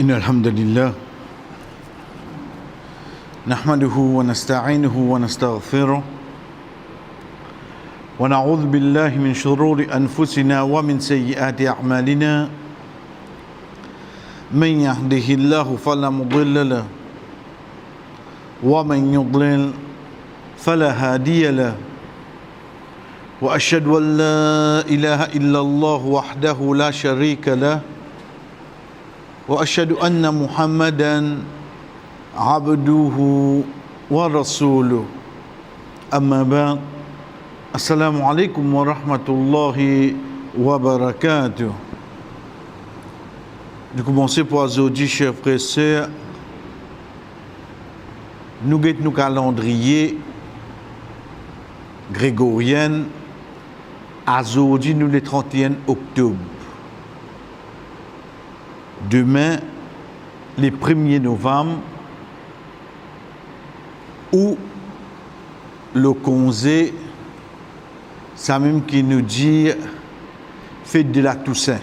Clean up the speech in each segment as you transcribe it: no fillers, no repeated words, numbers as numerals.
إن الحمد لله نحمده ونستعينه ونستغفره ونعوذ بالله من شرور أنفسنا ومن سيئات أعمالنا من يهده الله فلا مضل له ومن يضلل فلا هادي له وأشهد أن لا إله إلا الله وحده لا شريك له وأشهد أن محمدا عبده ورسوله أما بعد السلام عليكم ورحمة الله وبركاته. Nous commençons par aujourd'hui, chers frères et sœurs, nous avons nos calendriers grégoriens. Aujourd'hui, nous le 31 octobre. Demain, le 1er novembre, ou le congé, ça même qui nous dit fête de la Toussaint.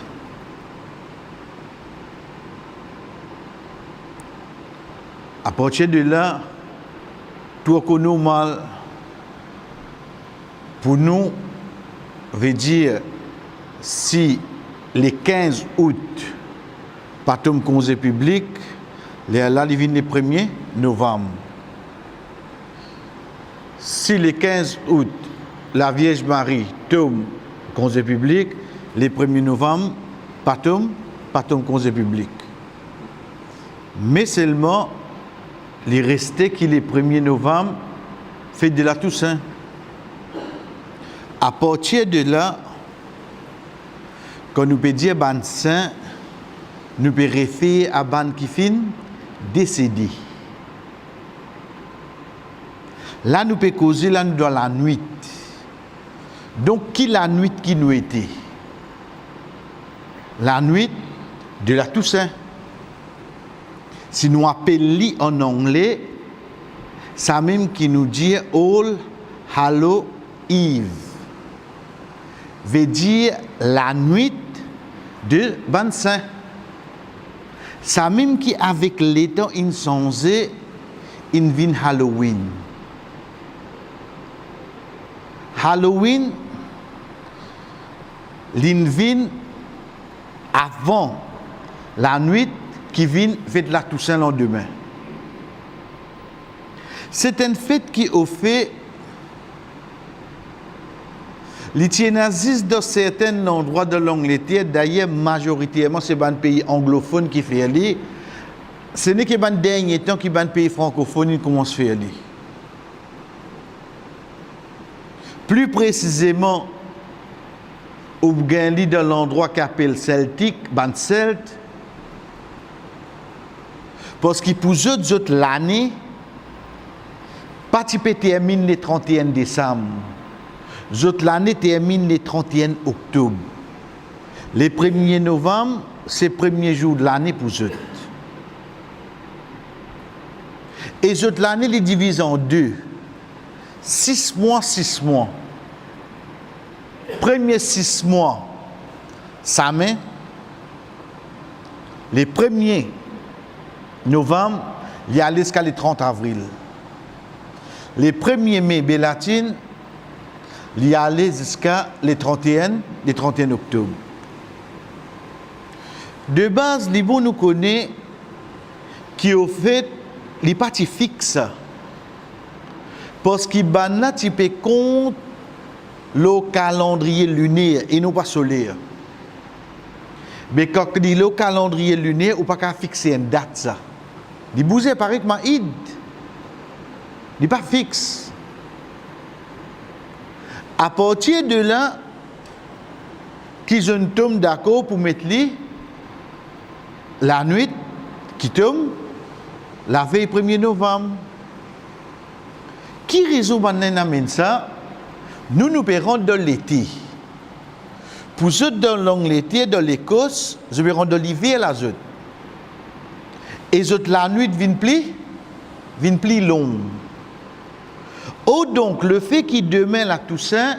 À partir de là, tout ce normal pour nous veut dire si le 15 août, pas de congé public, là, il vient le 1er novembre. Si le 15 août, la Vierge Marie tombe congé public, le 1er novembre, pas de congé public. Mais seulement, il restait qu'il est 1er novembre, fête de la Toussaint. À partir de là, quand nous peut dire ban saint, nous peut référer à ban qui fin décédé. Là, nous peut causer là nous dans la nuit. Donc, qui la nuit qui nous était? La nuit de la Toussaint. Si nous appelons en anglais, ça même qui nous dit All Hallow Eve. Veut dire la nuit de ban saint. Ça même qui avec les temps insensé, il vient Halloween. Halloween, il vient avant la nuit qui vient fête la Toussaint le lendemain. C'est une fête qui est fait l'itinérisme dans certains endroits de l'Angleterre, d'ailleurs majoritairement c'est un pays anglophone qui fait aller. Ce n'est que le dernier temps que les pays francophones commencent à faire aller. Plus précisément, au Gandhi dans l'endroit qu'appelle Celtic, ban Celt, parce que pour eux autres l'année, pas termine le 31 décembre. Autres l'année termine le 31 octobre. Le 1er novembre, c'est le premier jour de l'année pour eux. Et autres l'année, les divise en deux. 6 mois, 6 mois. Premier 6 mois, ça met. Le 1er novembre, il y a jusqu'à le 30 avril. Le 1er mai, Bélatine, il y a jusqu'à le 31 octobre. De base, les bons nous connaissent qui au fait les parties fixes. Parce qu'il banna type compte le calendrier lunaire et non pas solaire. Mais quand il dit le calendrier lunaire, ou pas qu'à fixer une date ça. Il bouge pareil comme id. Il n'est pas fixe. À partir de là, qu'ils ont tombé d'accord pour mettre la nuit qui tombe la veille 1er novembre. Qui résout maintenant ça? Nous payons dans l'été. Pour ceux dans l'Angleterre, dans l'Écosse, je vais rendre l'hiver là. Et la nuit vient plus longue. Oh donc, le fait qu'il demain la Toussaint,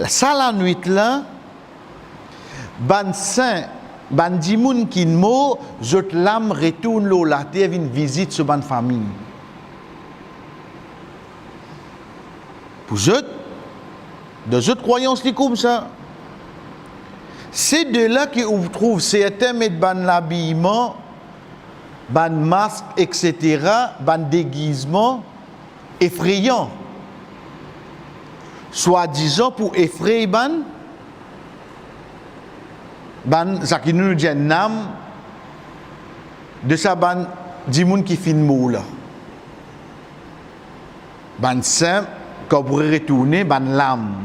ça la nuit là, ban saint ban di moun qui mo, zot l'âme retourne l'eau la terre, vient visite sur ban famille. Pour zot, de autres croyances qui comme ça. C'est de là qu'on trouve certains mettent ban l'habillement, ban masque, etc., ban déguisement effrayant. Soi-disant pour effrayer ban ça qui nous dit un âme de ça ban di moun qui fin mou là. Ban simple, qu'on pourrait retourner, ban l'âme.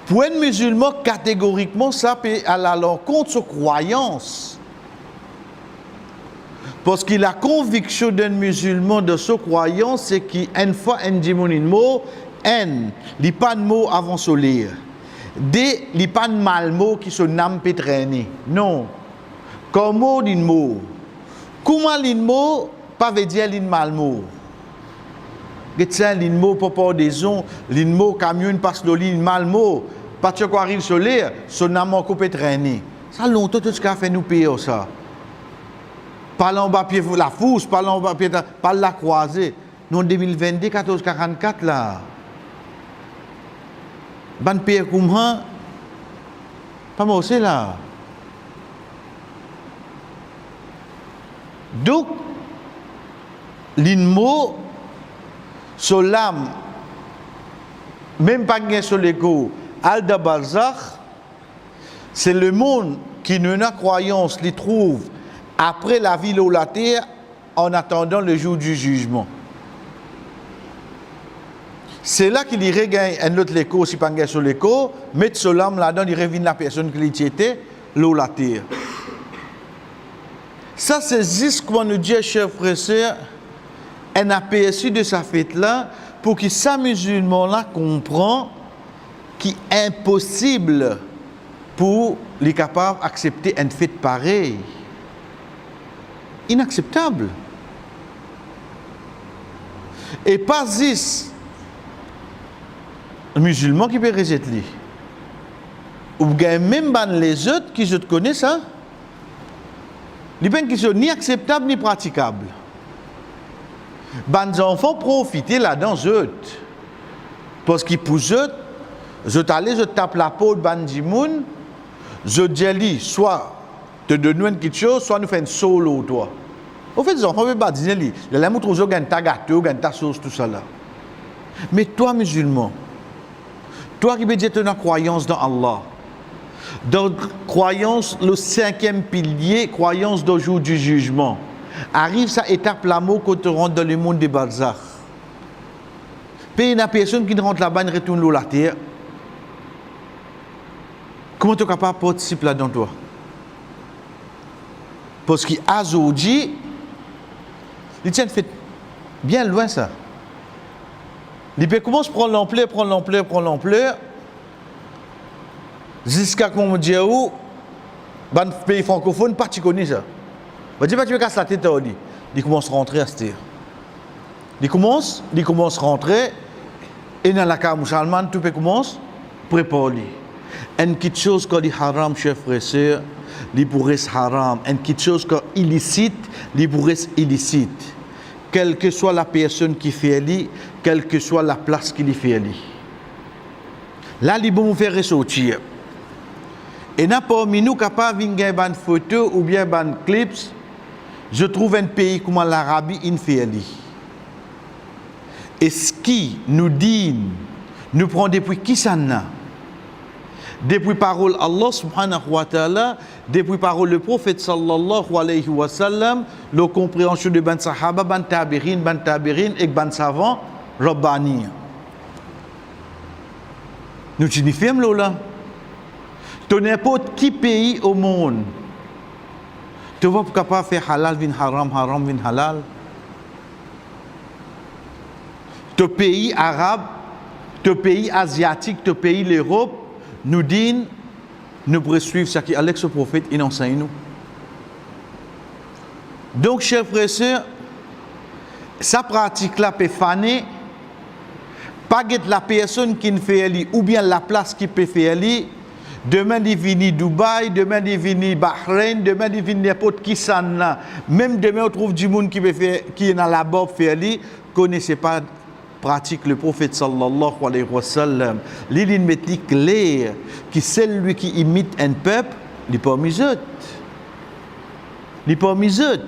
Pour un musulman, catégoriquement, ça peut aller à l'encontre de sa croyance. Parce que la conviction d'un musulman de sa croyance, c'est qu'une fois un dimonin mot, il n'y a pas de mot avant de lire. Il n'y a pas de mal mot qui se nomme peut traîner. Non. Comment dit mot? Comment dit mot? Pas veut dire dit mal mot. L'in mot papa des on, l'in mot camion passe le l'in mal mot. Pas de quoi arrive sur l'air, son âme encore peut traîner. Ça longtemps tout ce qu'a fait nous payer ça. Pas en bas pied la fousse, pas en bas pied, pas la croisée. Nous en 2022, 1444 là. Ban payer comment? Pas moi aussi là. Donc, l'inmo, sur l'âme, même pas bien sur l'écho, Alda Balzac, c'est le monde qui n'a pas croyance, les trouve après la vie de la terre en attendant le jour du jugement. C'est là qu'il y regagne un autre écho, si pas bien sur l'écho, mettre sur l'âme là-dedans, il revient la personne qui était, l'eau la terre. Ça, c'est juste comment nous dit, chers frères et sœurs, un aperçu de sa fête-là, pour que sa musulman-là comprend qu'il est impossible pour les capables d'accepter une fête pareille. Inacceptable. Et pas juste un musulman qui peut rejeter. Ou bien même les autres qui je te connais ça. Les peines qui sont ni acceptables ni praticables. Les enfants profitent là-dedans, parce qu'ils pour eux, je tape la peau de bandimoun, je dis, soit te donne quelque chose, soit nous faisons solo, toi. Au fait, les enfants ne peuvent pas dire, les gens trouvent qu'ils ont ta gâteau, ta sauce, tout ça là. Mais toi, musulman, toi qui veux dire que tu as une croyance dans Allah, dans croyance, le 5e pilier, croyance du jour du jugement, arrive sa étape l'amour quand tu rentres dans le monde des Balzac. Puis il y a une personne qui rentre là-bas et retourne l'eau la terre. Comment tu es capable de participer là-dedans, toi? Parce qu'aujourd'hui, il tient fait bien loin ça. Il peut commencer à prendre l'ampleur, jusqu'à qu'on me dise où, dans le pays francophone, pas tu connais ça. On dit pas tu veux casser la tête à lui. Il commence à rentrer à ce terre. Il commence à rentrer, et dans la carte musulmane, tout peut commencer à préparer. Une petite chose qu'on dit haram, chers frères et sœurs, il pourrait être haram. Une petite chose qu'on illicite, il pourrait être illicite. Quelle que soit la personne qui fait lui, quelle que soit la place qu'il fait lui. Là, il peut nous faire ressortir. Et n'a pas parmi nous capable de faire une photo ou bien un clip. Je trouve un pays comme l'Arabie, il fait lui. Et ce qui nous dit, nous prend depuis qui ça n'a? Depuis parole Allah subhanahu wa ta'ala, depuis parole le prophète sallallahu alayhi wa sallam, la compréhension de ban sahaba, ban tabirin et ban savant, rabbani. Nous t'inifiem là. Tu n'importe qui pays au monde, tu vas pas capable de faire halal vin haram, haram vin halal. Tu pays arabe, tu pays asiatique, tu pays l'Europe, nous disent, nous pourrions suivre ce qu'Alex le prophète il enseigne nous. Donc, chers frères et sœurs, sa pratique-là peut faner, pas que la personne qui fait elle, ou bien la place qui peut faire elle, Demain, il vient Dubaï, demain, il vient Bahreïn, demain, il vient n'importe qui ça là. Même demain, on trouve du monde qui est dans la bob faire li, connaissez pas pratique le prophète sallallahu alayhi wa sallam. L'île met clair qui celui qui imite un peuple, il n'est pas mis autres. Il n'est pas mis autres.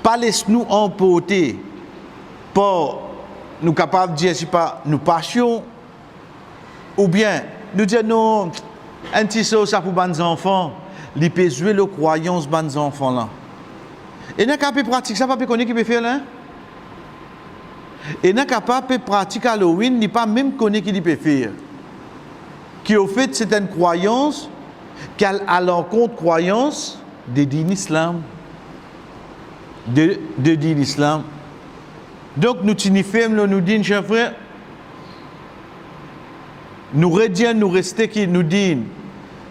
Pas laisse-nous emporter par nous capables de dire si pas nous passions ou bien nous dire non un petit ça pour les enfants, ils peuvent jouer la croyance de les enfants là. Et n'a pas pratique ça pas connaître qui peut faire là. Et n'a pas pratique Halloween, ni pas même connaître qui peut faire. Qui au fait c'est une croyance qui a à l'encontre croyance de din islam. De din islam. Donc nous signifions nous disons chers frères nous redions nous rester qui nous disent.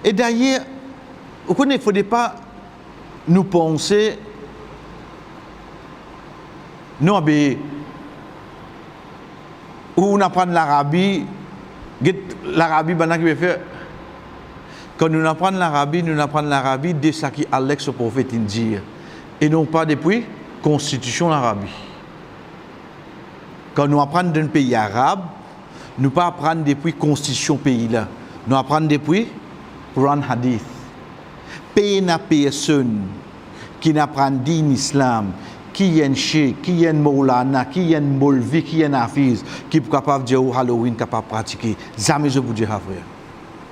Et d'ailleurs vous connaissez, il ne faut pas nous penser non mais où on apprend l'Arabie maintenant qui veut faire quand nous apprenons l'Arabie de ce qui Alex au prophète dit et non pas depuis constitution l'Arabie. Quand nous apprenons d'un pays arabe, nous pas apprendre depuis constitution pays là. Nous apprenons depuis Quran Hadith. Pays n'a personne qui n'apprend din islam, qui est un cheikh, qui est un moulana, qui est un molvi, qui est un hafiz, qui est capable de dire Halloween, capable de pratiquer. Jamais je vous dis frère.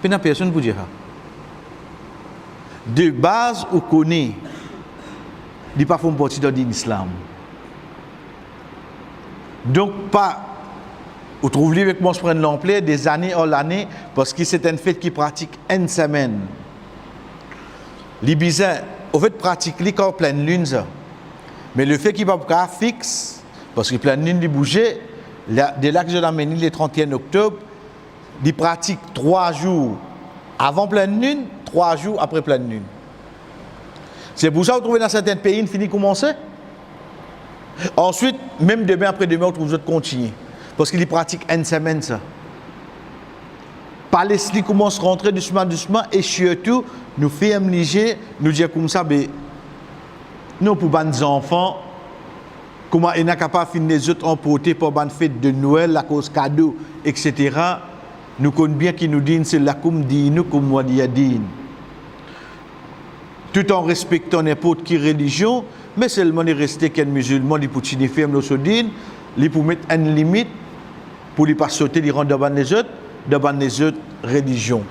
Pays n'a personne vous dire. De base, vous connaissez, il n'y a pas fait partie de l'islam. Donc, vous trouvez avec moi, je prends l'ampleur des années en l'année, parce que c'est un fait qui pratique une semaine. Les bizarres, au fait, pratique quand pleine lune, ça. Mais le fait qu'il va pas fixe, parce que pleine lune, il bougeait, dès là que je l'amène le 31 octobre, il pratique 3 jours avant pleine lune, 3 jours après pleine lune. C'est pour ça que vous trouvez dans certains pays, il finit commencer. Ensuite, même demain après demain, on trouve d'autres continuer. Parce qu'il pratique une semaine ça. Palestine commence à rentrer doucement et surtout, nous faisons léger, nous dire comme ça, ben, nous pour les enfants, comment ils sont capables de finir les autres emportés pour les fêtes de Noël, la cause cadeau, etc. Nous connaissons bien qu'ils nous disent c'est la comme dit nous comme wadiadin. Tout en respectant n'importe quelle religion, mais seulement les rester qu'un musulman, les pour signifier nos sodines, les pour mettre une limite, pour ne pas sauter, les rendre devant les autres religions.